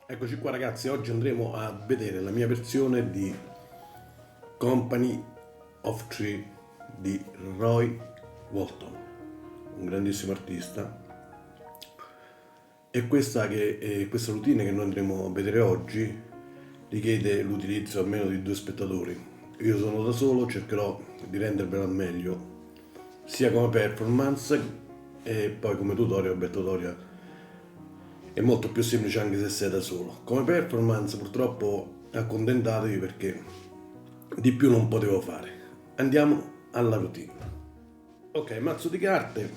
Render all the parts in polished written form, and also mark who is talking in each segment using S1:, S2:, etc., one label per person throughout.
S1: Eccoci qua ragazzi, oggi andremo a vedere la mia versione di Company of Three di Roy Walton, un grandissimo artista. E questa routine che noi andremo a vedere oggi richiede l'utilizzo almeno di 2 spettatori. Io sono da solo, cercherò di rendervela al meglio, sia come performance e poi come tutorial. Tutorial è molto più semplice anche se sei da solo. Come performance purtroppo accontentatevi perché di più non potevo fare. Andiamo alla routine. Ok, mazzo di carte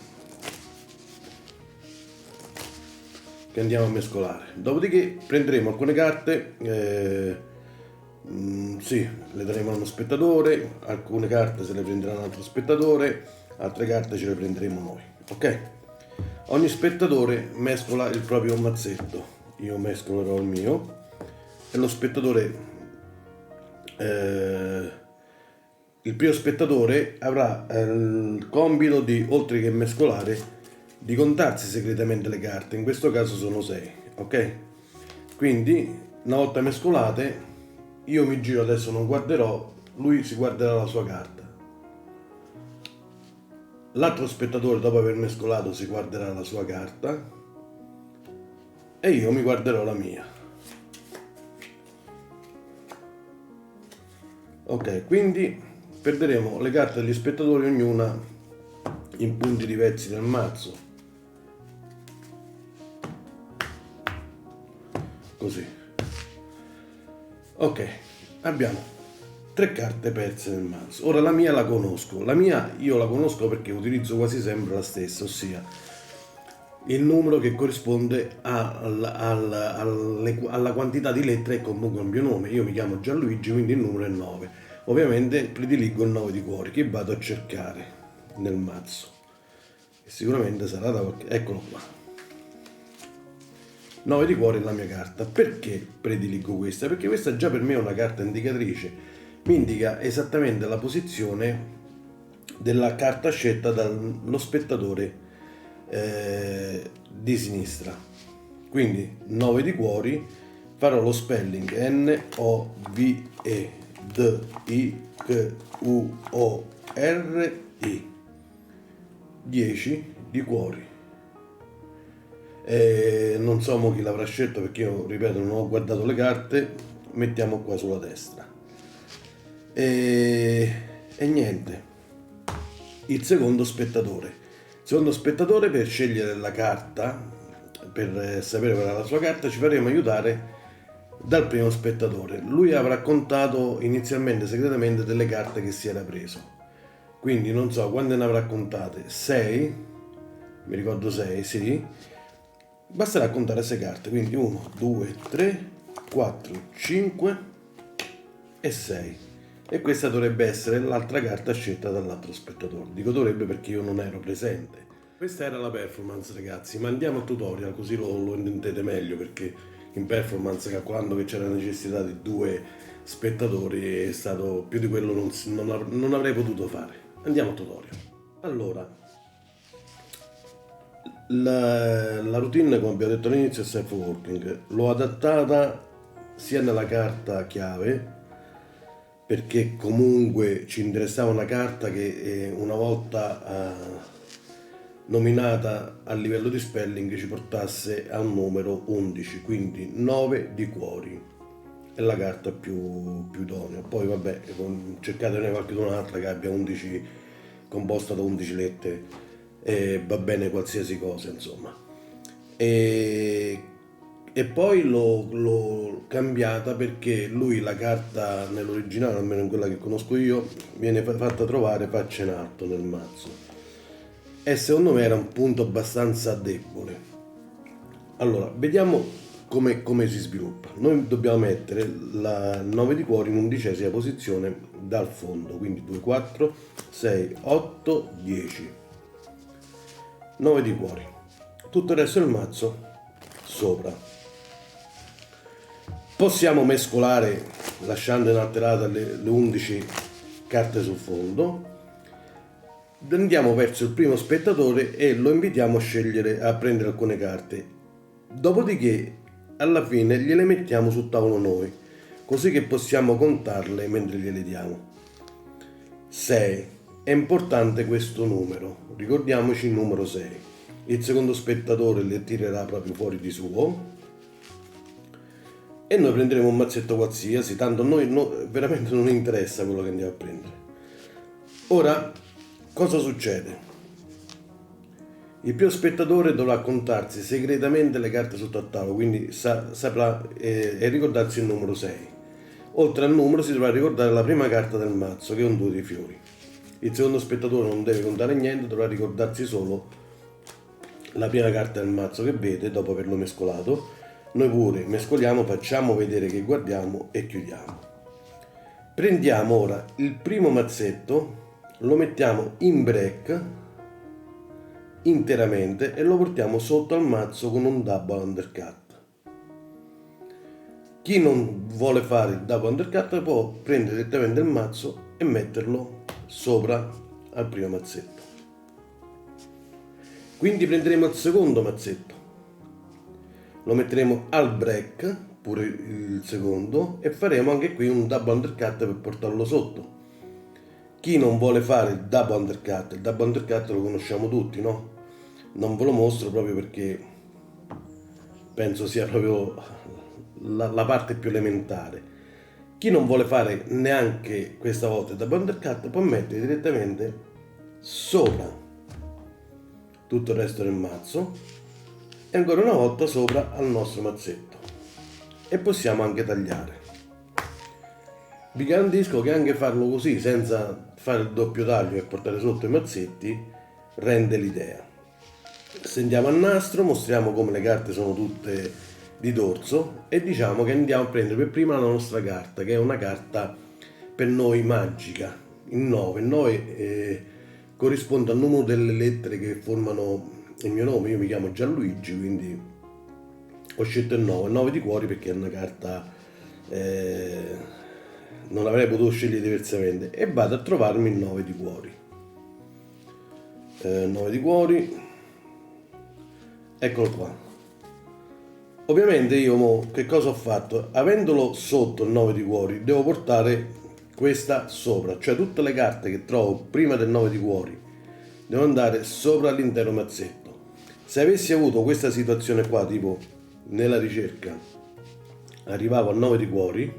S1: che andiamo a mescolare. Dopodiché prenderemo alcune carte, sì, le daremo a uno spettatore, alcune carte se le prenderà un altro spettatore, altre carte ce le prenderemo noi. Ok? Ogni spettatore mescola il proprio mazzetto. Io mescolerò il mio e lo spettatore, il primo spettatore avrà il compito di, oltre che mescolare, di contarsi segretamente le carte. In questo caso sono 6, ok? Quindi una volta mescolate io mi giro, adesso non guarderò, lui si guarderà la sua carta. L'altro spettatore, dopo aver mescolato, si guarderà la sua carta e io mi guarderò la mia. Ok, quindi perderemo le carte degli spettatori ognuna in punti diversi del mazzo. Così. Ok, abbiamo 3 carte perse nel mazzo. Ora la mia la conosco. La mia io la conosco perché utilizzo quasi sempre la stessa, ossia il numero che corrisponde alla quantità di lettere che compongono il mio nome. Io mi chiamo Gianluigi, quindi il numero è 9. Ovviamente prediligo il 9 di cuori che vado a cercare nel mazzo. E sicuramente sarà da qualche... Eccolo qua. 9 di cuore è la mia carta. Perché prediligo questa? Perché questa già per me è una carta indicatrice. Mi indica esattamente la posizione della carta scelta dallo spettatore di sinistra. Quindi 9 di cuori, farò lo spelling N-O-V-E-D-I-Q-U-O-R-I. 10 di cuori. Non so mo chi l'avrà scelto perché io, ripeto, non ho guardato le carte. Mettiamo qua sulla destra. E niente. Il secondo spettatore. Il secondo spettatore, per scegliere la carta, per sapere qual è la sua carta, ci faremo aiutare dal primo spettatore. Lui avrà contato inizialmente segretamente delle carte che si era preso. Quindi non so quante ne avrà contate. 6. Mi ricordo 6, sì. Basterà contare 6 carte. Quindi 1, 2, 3, 4, 5 e 6. E questa dovrebbe essere l'altra carta scelta dall'altro spettatore. Dico dovrebbe perché io non ero presente. Questa era la performance, ragazzi, ma andiamo al tutorial così lo intendete meglio, perché in performance, calcolando che c'era la necessità di 2 spettatori, è stato più di quello non avrei potuto fare. Andiamo al tutorial. Allora, la routine, come abbiamo detto all'inizio, è self-working. L'ho adattata sia nella carta chiave, perché comunque ci interessava una carta che una volta nominata a livello di spelling ci portasse a un numero 11, quindi 9 di cuori è la carta più idonea. Poi vabbè, cercatene qualcun'altra che abbia 11, composta da 11 lettere, e va bene qualsiasi cosa, insomma. E poi l'ho cambiata perché lui la carta nell'originale, almeno in quella che conosco io, viene fatta trovare faccia in alto nel mazzo. E secondo me era un punto abbastanza debole. Allora, vediamo come si sviluppa. Noi dobbiamo mettere la 9 di cuori in 11ª posizione dal fondo, quindi 2, 4, 6, 8, 10. 9 di cuori. Tutto il resto del mazzo sopra. Possiamo mescolare lasciando inalterate le 11 carte sul fondo. Andiamo verso il primo spettatore e lo invitiamo a scegliere, a prendere alcune carte. Dopodiché alla fine gliele mettiamo sul tavolo noi, così che possiamo contarle mentre gliele diamo. 6. È importante questo numero, ricordiamoci il numero 6. Il secondo spettatore le tirerà proprio fuori di suo e noi prenderemo un mazzetto qualsiasi, tanto a noi veramente non interessa quello che andiamo a prendere. Ora, cosa succede? Il primo spettatore dovrà contarsi segretamente le carte sotto al tavolo, quindi saprà ricordarsi il numero 6. Oltre al numero si dovrà ricordare la prima carta del mazzo, che è un 2 di fiori. Il secondo spettatore non deve contare niente, dovrà ricordarsi solo la prima carta del mazzo che vede dopo averlo mescolato. Noi pure mescoliamo, facciamo vedere che guardiamo e chiudiamo. Prendiamo ora il primo mazzetto, lo mettiamo in break interamente e lo portiamo sotto al mazzo con un double undercut. Chi non vuole fare il double undercut può prendere direttamente il mazzo e metterlo sopra al primo mazzetto. Quindi prenderemo il secondo mazzetto, lo metteremo al break, pure il secondo, e faremo anche qui un double undercut per portarlo sotto. Chi non vuole fare il double undercut lo conosciamo tutti, no? Non ve lo mostro proprio perché penso sia proprio la parte più elementare. Chi non vuole fare neanche questa volta il double undercut può mettere direttamente sopra tutto il resto del mazzo e ancora una volta sopra al nostro mazzetto, e possiamo anche tagliare. Vi garantisco che anche farlo così senza fare il doppio taglio e portare sotto i mazzetti rende l'idea. Stendiamo al nastro, mostriamo come le carte sono tutte di dorso e diciamo che andiamo a prendere per prima la nostra carta, che è una carta per noi magica, il 9. Il 9 corrisponde al numero delle lettere che formano il mio nome. Io mi chiamo Gianluigi, quindi ho scelto il 9, il 9 di cuori, perché è una carta non avrei potuto scegliere diversamente, e vado a trovarmi il 9 di cuori. 9 di cuori, eccolo qua. Ovviamente io che cosa ho fatto? Avendolo sotto il 9 di cuori devo portare questa sopra, cioè tutte le carte che trovo prima del 9 di cuori devono andare sopra l'intero mazzetto. Se avessi avuto questa situazione qua, tipo nella ricerca arrivavo al 9 di cuori,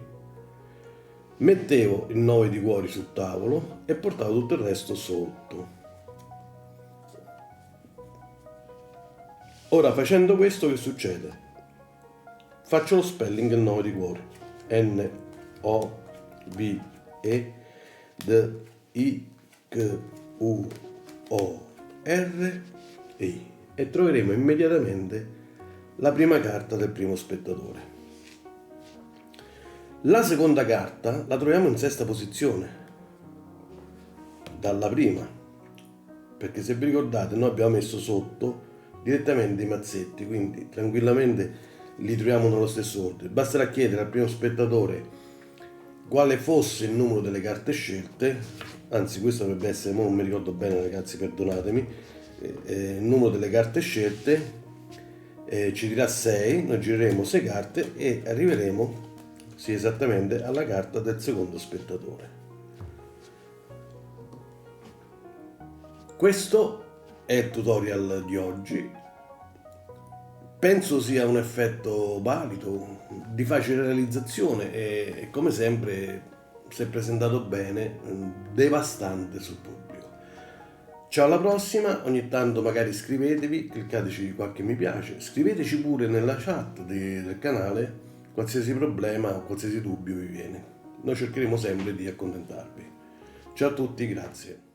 S1: mettevo il 9 di cuori sul tavolo e portavo tutto il resto sotto. Ora, facendo questo, che succede? Faccio lo spelling del 9 di cuori: N-O-V-E-D-I-Q-U-O-R-I, e troveremo immediatamente la prima carta del primo spettatore. La seconda carta la troviamo in sesta posizione dalla prima, perché se vi ricordate noi abbiamo messo sotto direttamente i mazzetti, quindi tranquillamente li troviamo nello stesso ordine. Basterà chiedere al primo spettatore quale fosse il numero delle carte scelte, anzi questo dovrebbe essere, non mi ricordo bene ragazzi, perdonatemi, il numero delle carte scelte, ci dirà 6, noi gireremo 6 carte e arriveremo esattamente alla carta del secondo spettatore. Questo è il tutorial di oggi. Penso sia un effetto valido, di facile realizzazione e come sempre, se presentato bene, devastante sul pubblico. Ciao, alla prossima. Ogni tanto magari iscrivetevi, cliccateci qualche mi piace, scriveteci pure nella chat del canale qualsiasi problema o qualsiasi dubbio vi viene. Noi cercheremo sempre di accontentarvi. Ciao a tutti, grazie.